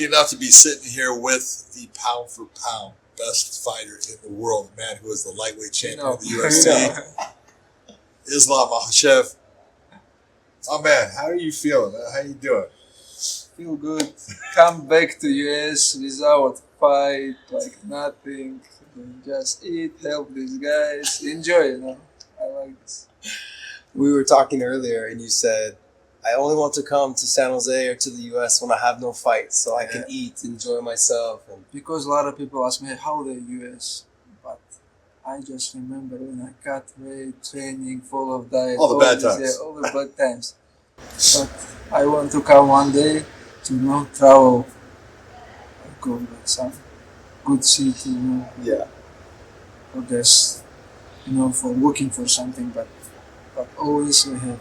lucky enough to be sitting here with the pound for pound best fighter in the world, the man who is the lightweight champion of the UFC, Islam Makhachev. Oh man, how are you feeling? Man? How you doing? Feel good. Come back to US without fight, like nothing. And just eat, help these guys, enjoy. I like this. We were talking earlier, and you said, I only want to come to San Jose or to the US when I have no fights, so I can eat, enjoy myself. And because a lot of people ask me how the US, but I just remember when I cut weight, training, full of diet, all the bad times. All the bad times. But I want to come one day to travel, go to some good city, or just for looking for something, but always we have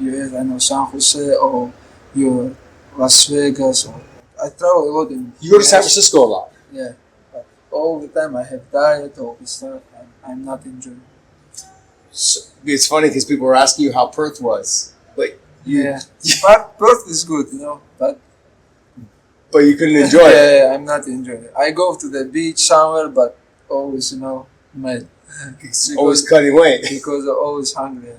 US, I know San Jose or your Las Vegas. Or I travel a lot in you go to San Francisco a lot. Yeah, but all the time I have diet, all this stuff, and I'm not enjoying. So, it's funny because people were asking you how Perth was, but but Perth is good, but you couldn't enjoy it. Yeah, I'm not enjoying it. I go to the beach somewhere, but always, mad. Always cutting weight because I'm always hungry.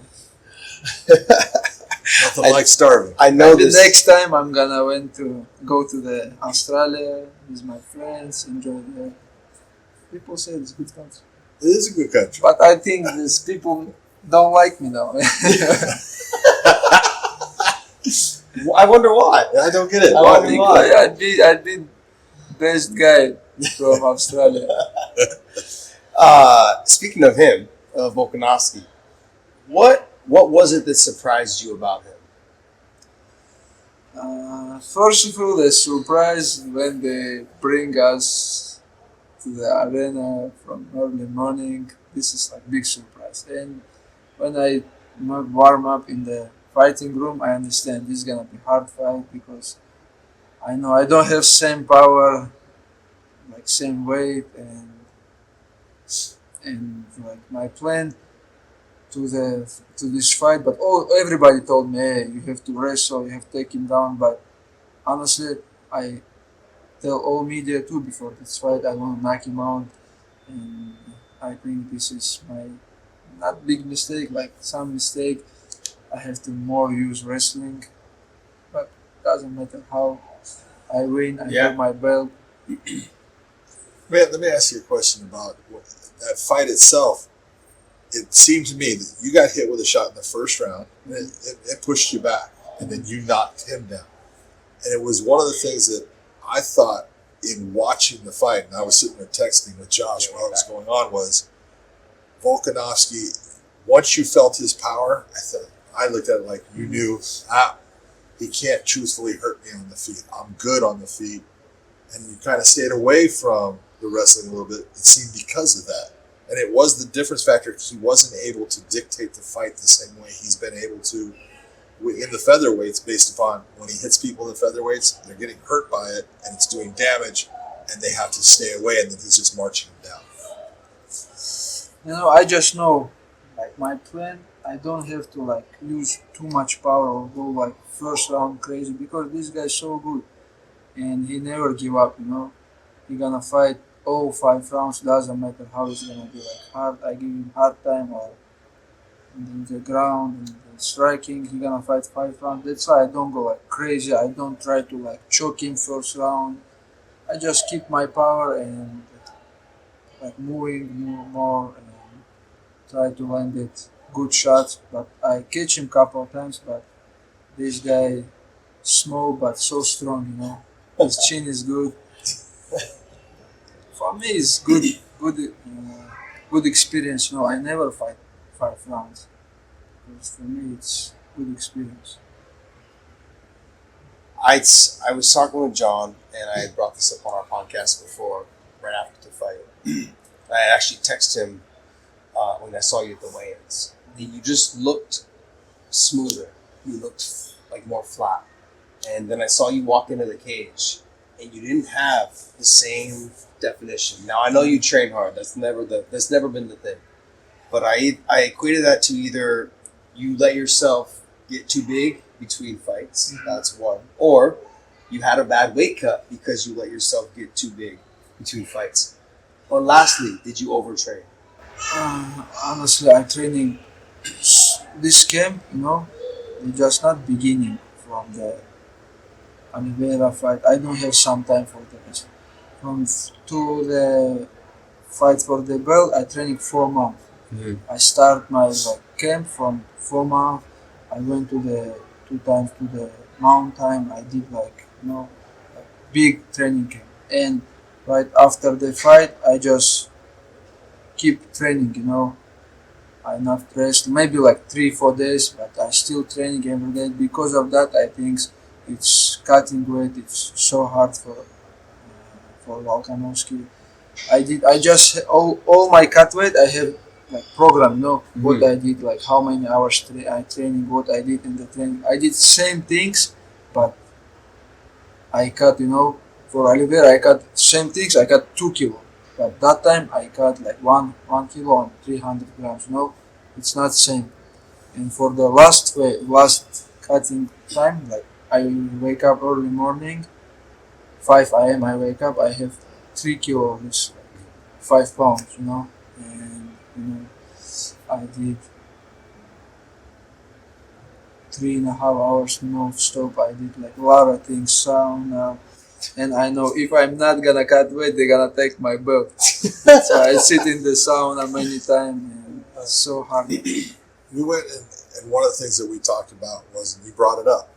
Nothing like starving. I know Maybe next time I'm gonna go to the Australia with my friends, enjoy there. People say it's a good country. It is a good country. But I think these people don't like me now. I wonder why. I don't get it. I wonder why. I'd be best guy from Australia. Speaking of him, Volkanovski, what was it that surprised you about him? First of all, the surprise when they bring us to the arena from early morning. This is like big surprise. And when I warm up in the fighting room, I understand this is gonna be hard fight because I know I don't have same power, like same weight, and like my plan to this fight. But everybody told me, hey, you have to wrestle, you have to take him down. But honestly, I tell all media too before this fight, I want to knock him out, and I think this is my not big mistake, like some mistake. I have to more use wrestling, but doesn't matter how I win. I have my belt. Man, let me ask you a question about that fight itself. It seemed to me that you got hit with a shot in the first round, and it pushed you back, and then you knocked him down. And it was one of the things that I thought in watching the fight, and I was sitting there texting with Josh while it was going on, was Volkanovski, once you felt his power, I looked at it like you knew, he can't truthfully hurt me on the feet. I'm good on the feet. And you kind of stayed away from the wrestling a little bit, it seemed, because of that. And it was the difference factor. He wasn't able to dictate the fight the same way he's been able to in the featherweights, based upon when he hits people in the featherweights, they're getting hurt by it, and it's doing damage, and they have to stay away, and then he's just marching them down. I just know, like my plan, I don't have to like use too much power or go like first round crazy, because this guy's so good, and he never give up. He gonna fight all 5 rounds. Doesn't matter how it's gonna be like hard. I give him hard time or in the ground and the striking. He gonna fight 5 rounds. That's why I don't go like crazy. I don't try to like choke him first round. I just keep my power and like moving more and try to land it good shots. But I catch him couple of times. But this guy small but so strong. His chin is good. For me, it's good experience. I never fight 5 rounds. Because for me, it's good experience. I was talking with John, and I had brought this up on our podcast before, right after the fight. I actually texted him when I saw you at the weigh-ins. You just looked smoother. You looked like more flat. And then I saw you walk into the cage, and you didn't have the same definition. Now I know you train hard. That's never been the thing. But I equated that to either you let yourself get too big between fights. Mm-hmm. That's one. Or you had a bad weight cut because you let yourself get too big between fights? Or lastly, did you overtrain? Honestly, I training this camp, it's just not beginning from the Oliveira fight. I don't have some time for the rest. To the fight for the belt, I training 4 months. I start my camp from 4 months. I went to the 2 times to the mountain. I did big training camp. And right after the fight, I just keep training. I not rest maybe 3-4 days, but I still training every day. Because of that, I think it's cutting weight. It's so hard for Volkanovski. I just all my cut weight I have program. What I did, how many hours I training, what I did in the training. I did same things, but I cut. For Oliveira I cut same things. I cut 2 kilo, but that time I cut 1 kilo and 300 grams. It's not same. And for the last cutting time, I wake up early morning, 5 a.m. I wake up. I have 3 kilos, 5 pounds. And I did 3.5 hours no stop. I did a lot of things, sauna, and I know if I'm not gonna cut weight, they're gonna take my belt. So I sit in the sauna many times, and it's so hard. We went and one of the things that we talked about was, and you brought it up,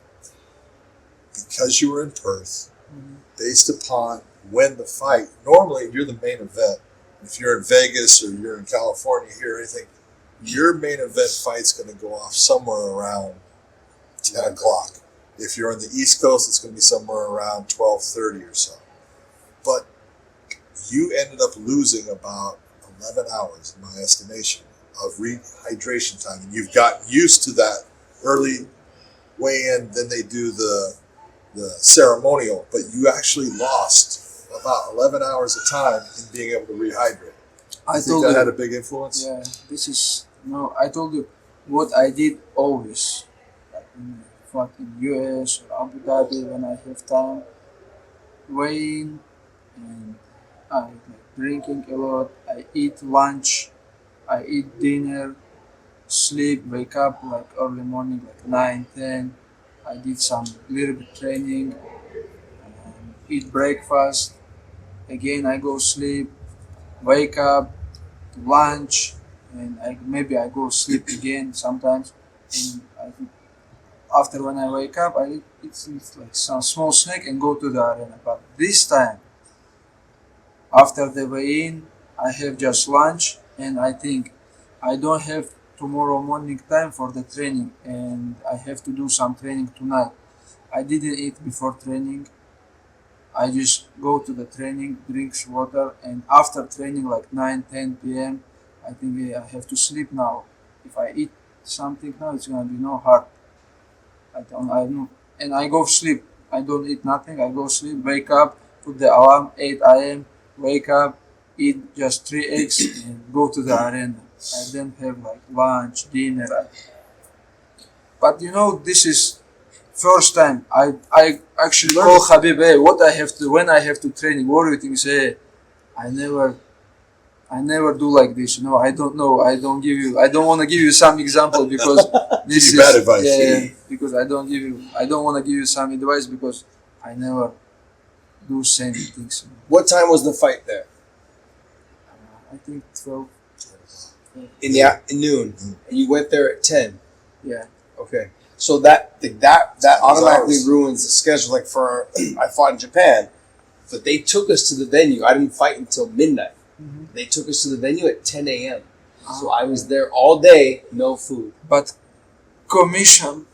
because you were in Perth, based upon when the fight, normally you're the main event. If you're in Vegas or you're in California here or anything, your main event fight's going to go off somewhere around 10 o'clock. If you're on the East Coast, it's going to be somewhere around 12:30 or so. But you ended up losing about 11 hours, in my estimation, of rehydration time. And you've gotten used to that early weigh-in, then they do the ceremonial, but you actually lost about 11 hours of time in being able to rehydrate. I think that had a big influence? Yeah, this is, I told you what I did always. When I fought in US or Abu Dhabi, when I have time, weighing, and I drinking a lot. I eat lunch, I eat dinner, sleep, wake up early morning, 9, 10. I did some little bit training, eat breakfast. Again, I go sleep, wake up, lunch, and maybe I go sleep again sometimes. And after when I wake up, I eat some small snack and go to the arena. But this time, after the weigh-in, I have just lunch, and I think I don't have tomorrow morning time for the training, and I have to do some training tonight. I didn't eat before training. I just go to the training, drinks water, and after training 9, 10 p.m., I think I have to sleep now. If I eat something now, it's gonna be hard. I know. And I go sleep. I don't eat nothing. I go sleep, wake up, put the alarm 8 a.m., wake up, eat just 3 eggs, and go to the arena. I then have lunch, dinner. But this is first time I actually call Habib, hey, what I have to when I have to training. What do you think? Say, I never do like this. I don't know. I don't want to give you some example because this is bad advice. Yeah, because I don't want to give you some advice because I never do same things. What time was the fight there? I think 12. In noon, and you went there at 10. Yeah. Okay. So that automatically ruins the schedule. For I fought in Japan, but they took us to the venue. I didn't fight until midnight. Mm-hmm. They took us to the venue at 10 a.m. So I was there all day, no food. But commission.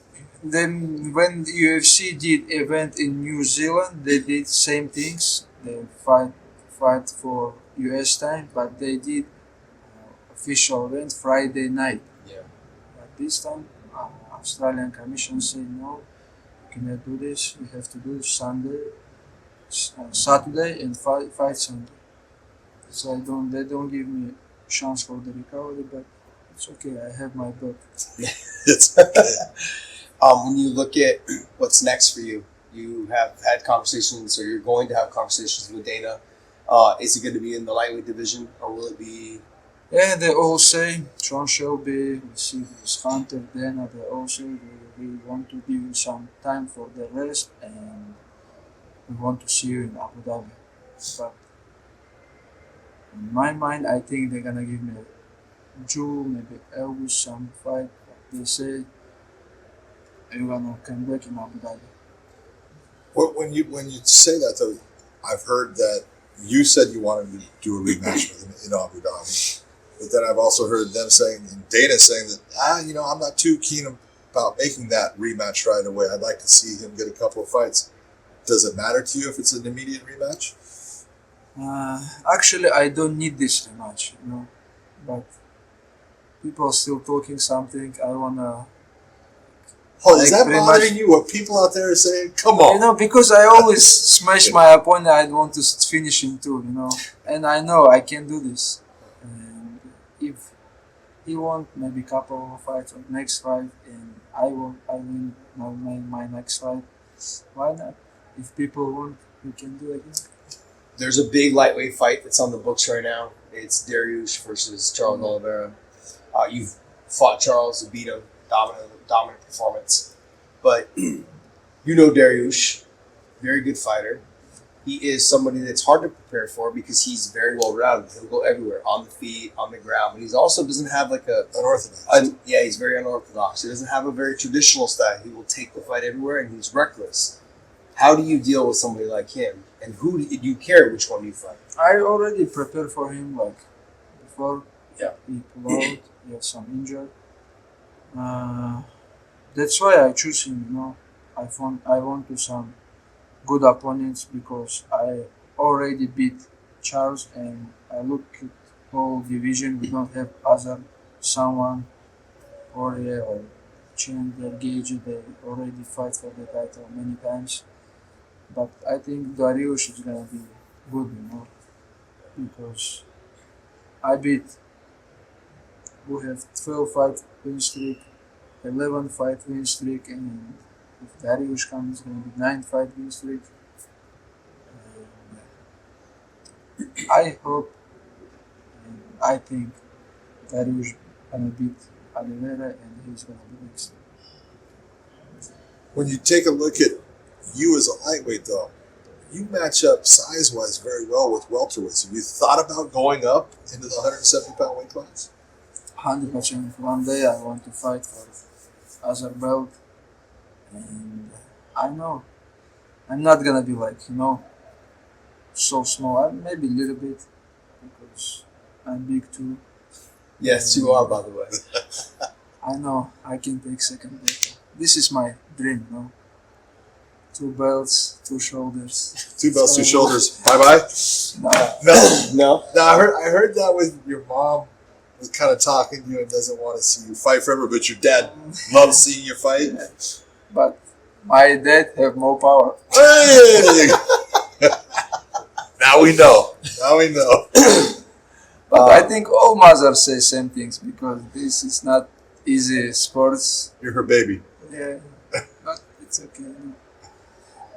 Then when the UFC did event in New Zealand, they did same things. They fight for US time, but they did official event Friday night. Yeah. But this time, Australian Commission said no, you cannot do this. You have to do Sunday, Saturday, and fight Sunday. So they don't give me a chance for the recovery, but it's okay. I have my belt. It's okay. When you look at what's next for you, You have had conversations, or you're going to have conversations with Dana. Is it going to be in the lightweight division, or will it be? Yeah, they all say Sean Shelby, we see this Hunter, Dana. They all say we want to give you some time for the rest, and we want to see you in Abu Dhabi. But in my mind, I think they're gonna give me June, maybe August, some fight. But they say you're gonna come back in Abu Dhabi. When you say that though, I've heard that you said you wanted to do a rematch with him in Abu Dhabi, but then I've also heard them saying, and Dana saying that I'm not too keen about making that rematch right away. I'd like to see him get a couple of fights. Does it matter to you if it's an immediate rematch? Actually, I don't need this rematch, but people are still talking something. I wanna. Oh, is Like, that pretty bothering much- you? What people out there are saying? Come on. Because I always smash my opponent, I want to finish him too, and I know I can do this. And if he won maybe couple of fights or next fight, and I win my next fight, why not? If people want, we can do it again. There's a big lightweight fight that's on the books right now. It's Dariush versus Charles Oliveira. You've fought Charles, you beat him, dominant performance. But Dariush, very good fighter. He is somebody that's hard to prepare for because he's very well rounded. He'll go everywhere, on the feet, on the ground. But he also doesn't have like Unorthodox. he's very unorthodox. He doesn't have a very traditional style. He will take the fight everywhere, and he's reckless. How do you deal with somebody like him? And who do you care which one you fight? I already prepared for him before. Yeah. He pulled out. He had some injury. That's why I choose him. I want to some good opponents because I already beat Charles, and I look at whole division. We don't have other someone Poirier or Chandler, Gage. They already fight for the title many times. But I think Dariush is gonna be good, because I beat who have 12 fight win streak, 11 fight win streak, and if Dariush comes, it's gonna be 9 fight win streak. I hope and I think Dariush gonna beat Oliveira, and he's gonna be next. When you take a look at you as a lightweight, though, you match up size-wise very well with welterweights. Have you thought about going up into the 170-pound weight class? 100%. One day I want to fight for other belt, and I know I'm not gonna be so small. Maybe a little bit because I'm big too. Yes, you are, by the way. I know I can take second belt. This is my dream, 2 belts, 2 shoulders. 2 belts, 2 So- shoulders. Bye-bye. No, No. No? No, I heard that with your mom was kind of talking to you and doesn't want to see you fight forever, but your dad loves seeing you fight. but my dad have more power. Hey! Now we know. Now we know. But I think all mothers say same things because this is not easy sports. You're her baby. Yeah, but it's okay.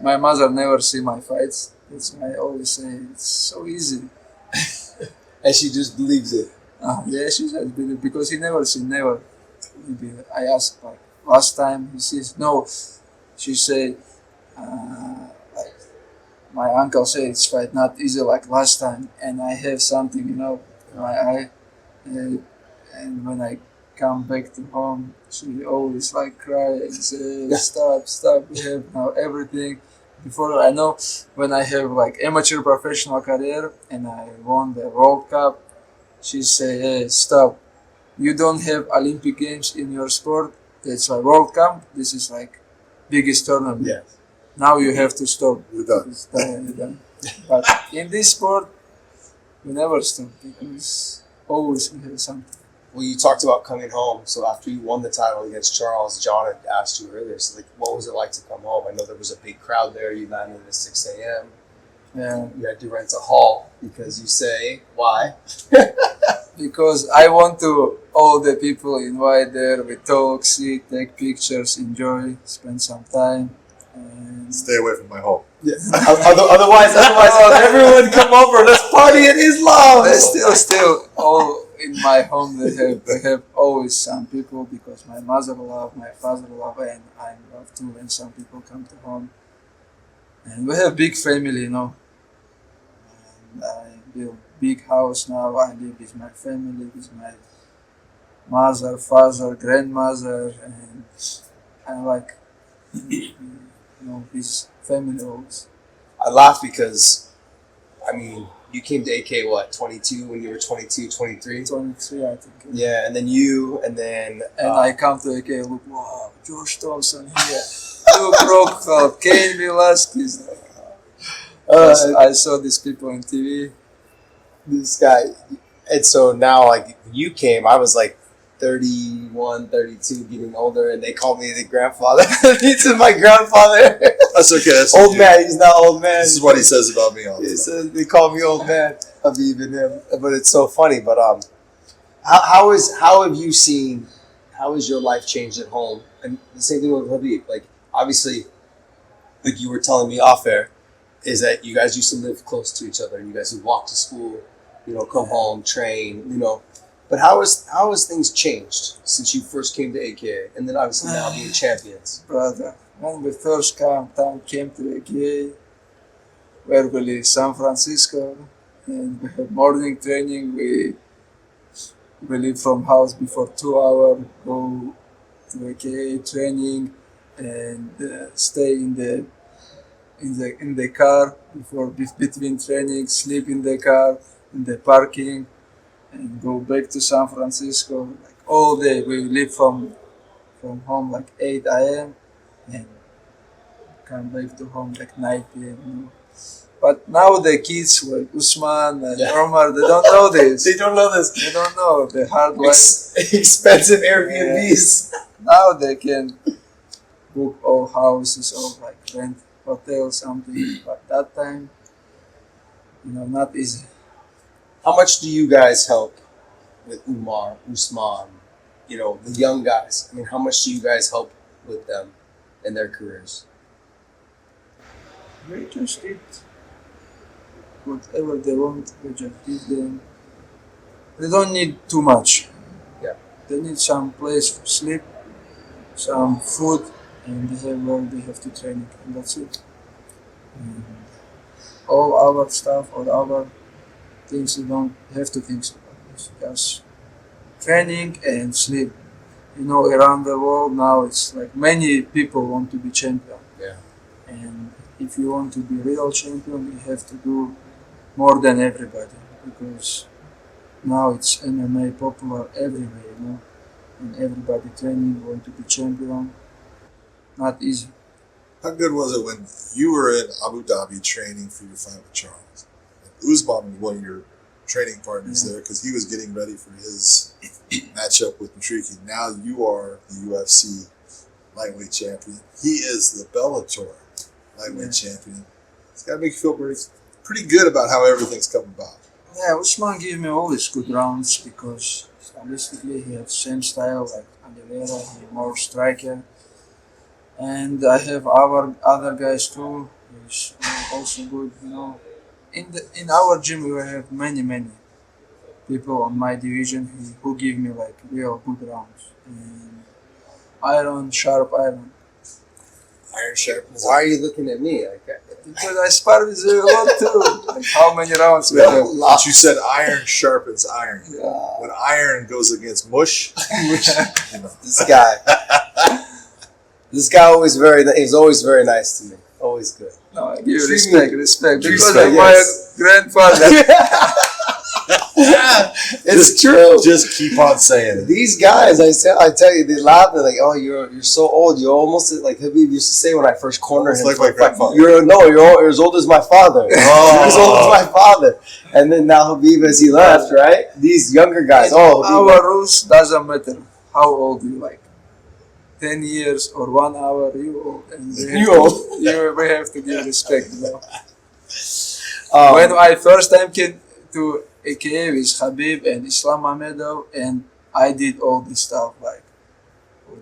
My mother never see my fights. That's why I always say it's so easy. And she just believes it. Yeah, she said because he never see never. Maybe I asked last time. He says no. She said like my uncle said it's fight not easy like last time, and I have something in my eye, and when I come back to home, she always cry and say stop. We have now everything. Before I know, when I have amateur professional career and I won the World Cup, she say, "Hey, stop! You don't have Olympic Games in your sport. That's why World Cup. This is biggest tournament. Yeah. Now you have to stop. You're done. It's done, you're done." But in this sport, we never stop because always we have something. Well, you talked about coming home. So after you won the title against Charles, John had asked you earlier, so what was it like to come home? I know there was a big crowd there. You landed at 6 a.m. Yeah. You had to rent a hall because you say, why? Because I want to all the people invite there. We talk, see, take pictures, enjoy, spend some time. And Stay away from my home. Yeah. Otherwise, everyone come over. Let's party in Islam. they still all in my home. They have always some people because my mother love, my father love, and I love too when some people come to home. And we have big family, you know. And I build big house now. I live with my family, with my mother, father, grandmother, and I like his family always. I laugh because, I mean, you came to AK, what, 22 when you were 22, 23? 23, I think. Yeah, and then you, and then... And I come to AK, look, wow, Josh Thompson here. Luke Rockhold, Cain Velasquez. I saw these people on TV. This guy. And so now, like, when you came, I was like 31, 32, getting older, and they called me the grandfather. This is my grandfather. That's okay. That's Old man. He's not old man. This is what he says about me all the He time. says they call me old man. Habib and him, but it's so funny. But how have you seen? How has your life changed at home? And the same thing with Habib. Like obviously, like you were telling me off air, is that you guys used to live close to each other. And you guys would walk to school, come home, train, But how has things changed since you first came to AKA, and then obviously now being champions? Brother, when we first came to AKA, where we live San Francisco, and we have morning training. We leave from house before 2 hours, go to AKA training, and stay in the car between training, sleep in the car, in the parking, and go back to San Francisco like all day. We leave from home like 8 a.m. and come back to home like 9 p.m. But now the kids like Usman and Umar, they don't know this. They don't know this. They don't know the hard life. Expensive Airbnbs. Now they can book all houses or like rent hotel something. But that time, not easy. How much do you guys help with Umar, Usman, the young guys? I mean, how much do you guys help with them in their careers? We just eat whatever they want. We just give them. They don't need too much. Yeah. They need some place to sleep, some food, and they have to train, and that's it. And all our stuff or our things you don't have to think about this. Just training and sleep. Around the world now it's like many people want to be champion. Yeah. And if you want to be real champion, you have to do more than everybody, because now it's MMA popular everywhere, and everybody training want to be champion. Not easy. How good was it when you were in Abu Dhabi training for your fight with Charles? And Usman was one of your training partners there because he was getting ready for his matchup with Matriki. Now you are the UFC lightweight champion. He is the Bellator lightweight champion. It's got to make you feel pretty good about how everything's come about. Yeah, Usman gave me always good rounds because stylistically he has same style like Oliveira, he's more striker. And I have our other guys too, who's also good, In our gym we have many people on my division who give me like real good rounds. And sharp iron. Iron sharp. Why are you looking at me? Because I sparred with you a lot too. Like how many rounds we have? But you said iron sharpens iron. Yeah. When iron goes against mush, This guy. This guy he's always very nice to me. Always good. No, I give you respect. Because Respect, of my grandfather. It's true. Just keep on saying it. These guys, I tell you, they laugh. They're like, "Oh, you're so old. You're almost like Habib used to say when I first cornered him. Like my grandfather. You're as old as my father. You're as old as my father." And then now Habib, as he left, right? These younger guys. Oh, Habib, our rules doesn't matter how old you like. 10 years or 1 hour, you old. And we have to give respect. When I first time came to AKA with Habib and Islam Makhachev, and I did all this stuff like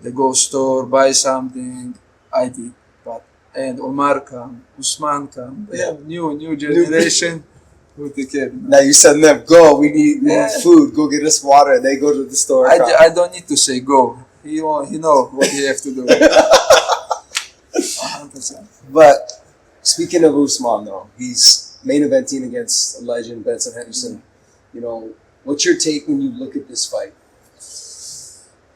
the go store, buy something, I did. But and Umar come, Usman come. We have new generation who take care. Now you send them, go, we need Yeah. food, go get us water. And they go to the store. I don't need to say go. He know what he have to do. 100%. But speaking of Usman, though, he's main eventing against a legend, Benson Henderson. You know, what's your take when you look at this fight?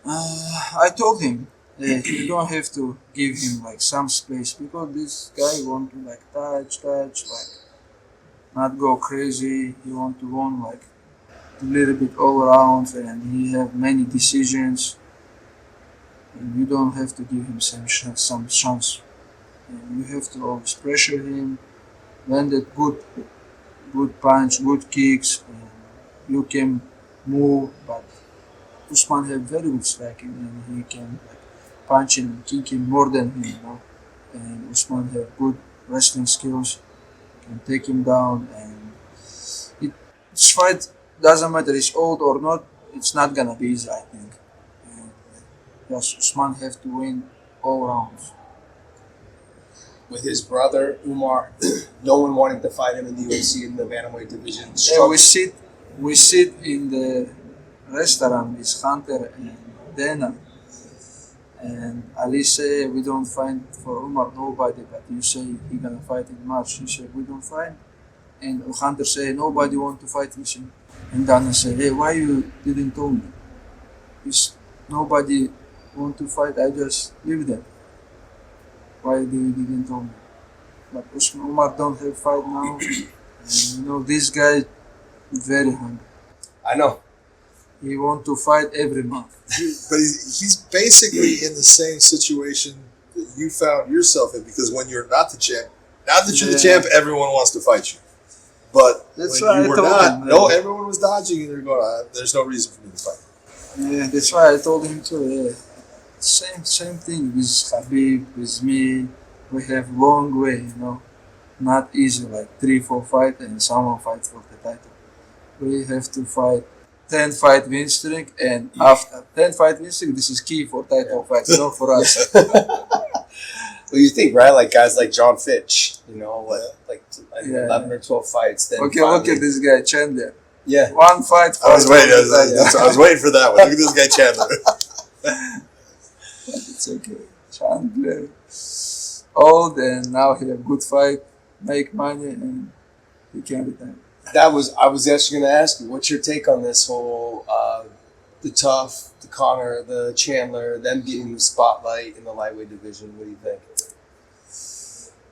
I told him you don't have to give him like some space because this guy want to like touch, like not go crazy. He want to win like a little bit all around, and he have many decisions. And you don't have to give him some chance. And you have to always pressure him, land that good punch, good kicks, and you can move. But Usman have very good striking, and he can like punching and kicking more than him, you know. And Usman have good wrestling skills, can take him down, and this fight doesn't matter he's old or not. It's not gonna be easy, I think. And yes, Usman have to win all rounds. With his brother, Umar, no one wanted to fight him in the UFC in the bantamweight division. Yeah, we sit in the restaurant with Hunter and Dana, and Ali say we don't find for Umar nobody, but you say he gonna fight in March. He said we don't find, and Hunter say nobody want to fight with him, and Dana say hey why you didn't tell me? It's nobody want to fight. I just leave them. Why you didn't tell me? But Umar don't have fight now, and you know this guy very hungry. I know. He want to fight every month. But he's basically in the same situation that you found yourself in, because when you're not the champ, now that you're the champ, everyone wants to fight you. But That's when why you I were told not, him, no, everyone was dodging, and they're going, there's no reason for me to fight. Yeah, that's why I told him too. Yeah. Same thing with Khabib, with me. We have long way, you know, not easy like 3-4 fight and someone fight for the title. We have to fight 10 fight win streak, and after 10 fight win streak, this is key for title fight, you know, for us. Well, you think, right? Like guys like John Fitch, you know, like Yeah. 11 or 12 fights. Then Okay, finally, look at this guy Chandler. Yeah. One fight. I was waiting. fight. I was waiting for that one. Look at this guy Chandler. It's okay. Chandler, old, and now he have good fight, make money, and he can retire. I was actually going to ask you, what's your take on this whole, the Tough, the Connor, the Chandler, them getting the spotlight in the lightweight division? What do you think?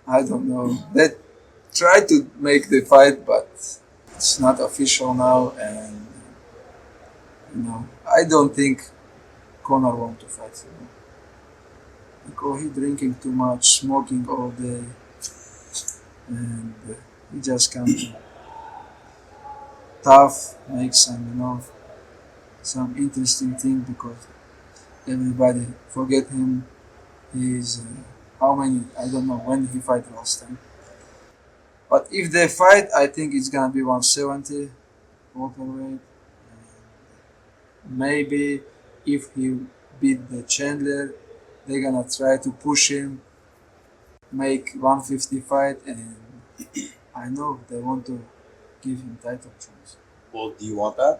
I don't know. They try to make the fight, but it's not official now, and you know, I don't think Conor want to fight. You know? Because he drinking too much, smoking all day, and he just can't. Tough, make some, you know, some interesting thing because everybody forget him. He's how many? I don't know when he fight last time. But if they fight, I think it's gonna be 170 welterweight. Maybe if he beat the Chandler, they're gonna try to push him, make 150 fight, and I know they want to give him title chance. Well, do you want that?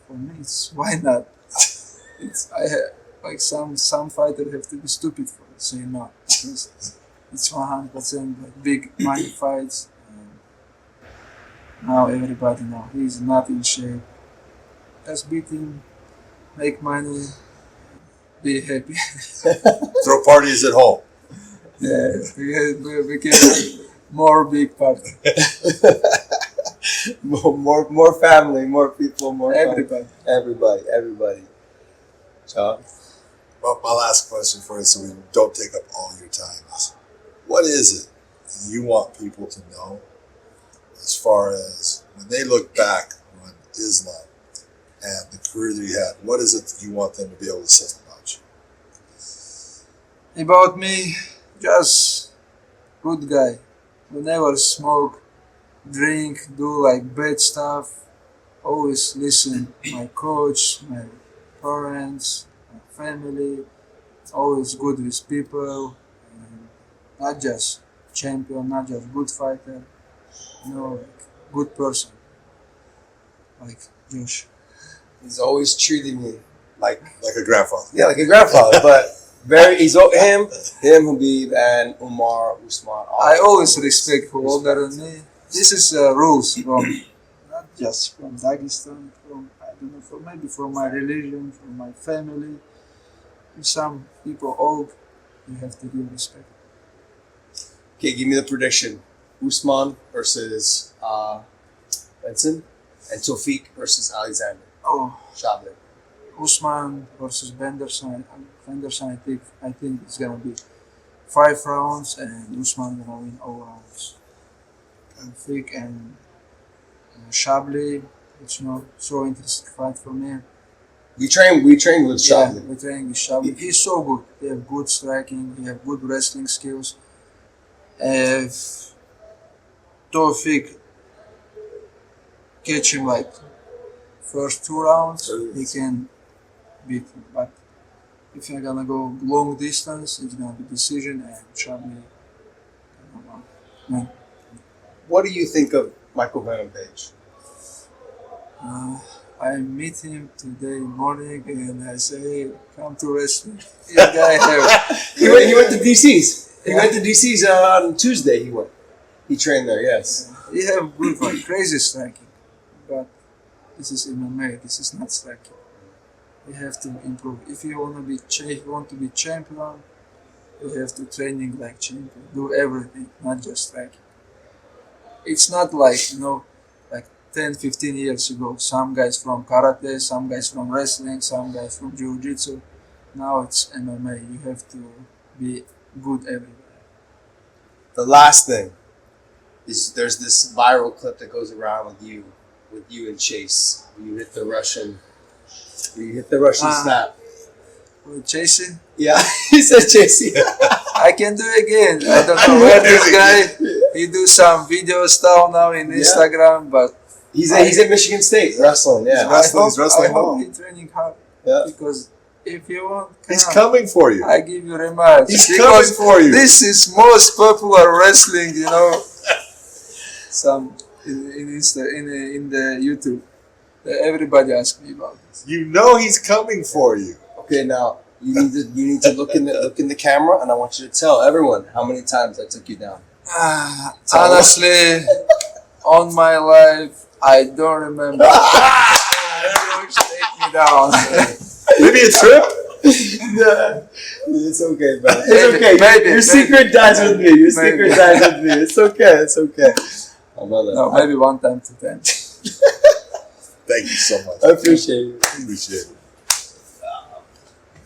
For me, it's why not? It's like some fighters have to be stupid for it, say no, because it's 100% like big money fights. And now everybody know he's not in shape. Just beat him, make money, be happy. Throw parties at home. Yeah, we can more big party. more family, more people, more Everybody. fun. Everybody. John? Well, my last question for you, so we don't take up all your time, is what is it that you want people to know as far as when they look back on Islam and the career that you had? What is it that you want them to be able to say about you? About me, just good guy. We never smoke, drink, do like bad stuff. Always listen my coach, my parents, my family. Always good with people. And not just champion, not just good fighter, like good person, like Josh. He's always treating me like Like a grandfather. yeah, like a grandfather. But him, Habib, and Umar Usman. I always respect who older than me. This is rules from not just from Dagestan, from I don't know, maybe from my religion, from my family. Some people old, you have to give respect. Okay, give me the prediction: Usman versus Benson, and Tofik versus Alexander Oh, Chandler. Usman versus Benderson. I think it's gonna be 5 rounds, and Usman gonna win all rounds. And Fick and Shabli, it's not so interesting fight for me. We trained with Yeah, Chandler. we're training with Shabli. He's so good. He have good striking. He have good wrestling skills. If Tofik catch him like first 2 rounds, he can beat him. But if you're gonna go long distance, it's gonna be decision and Shabli. Man, What do you think of Michael Venom Page? I meet him today morning and I say, hey, come to wrestling. This guy have He went to DC's. He went to DC's on Tuesday. He went. He trained there. Yes. he have good fight, crazy striking, but this is MMA. This is not striking. You have to improve. If you want to be champion, you have to training like champion. Do everything, not just striking. It's not like like 10, 15 years ago. Some guys from karate, some guys from wrestling, some guys from jiu-jitsu. Now it's MMA. You have to be good everywhere. The last thing is there's this viral clip that goes around with you and Chase. You hit the Russian. You hit the Russian snap. With chasing, Yeah, he said Chase. I can do it again. I don't know where this guy. He do some video stuff now in Instagram, but He's at Michigan State wrestling. Yeah, He's wrestling I well. hope he's training hard. Yeah. Because if you want, He's come, coming for you. I give you rematch. He's Because coming for you. This is most popular wrestling, Some in the YouTube. Everybody asks me about this. You know he's coming for you. Okay, now you need to look in the camera, and I want you to tell everyone how many times I took you down. Honestly, on my life, I don't remember. Take me down. Maybe a trip? It's okay, man. It's Maybe, okay. maybe, Your maybe. secret dies with me. Your secret Maybe. dies with me. It's okay. It's okay. Oh, brother. No, maybe 1 time to 10. Thank you so much. I appreciate it. Appreciate it.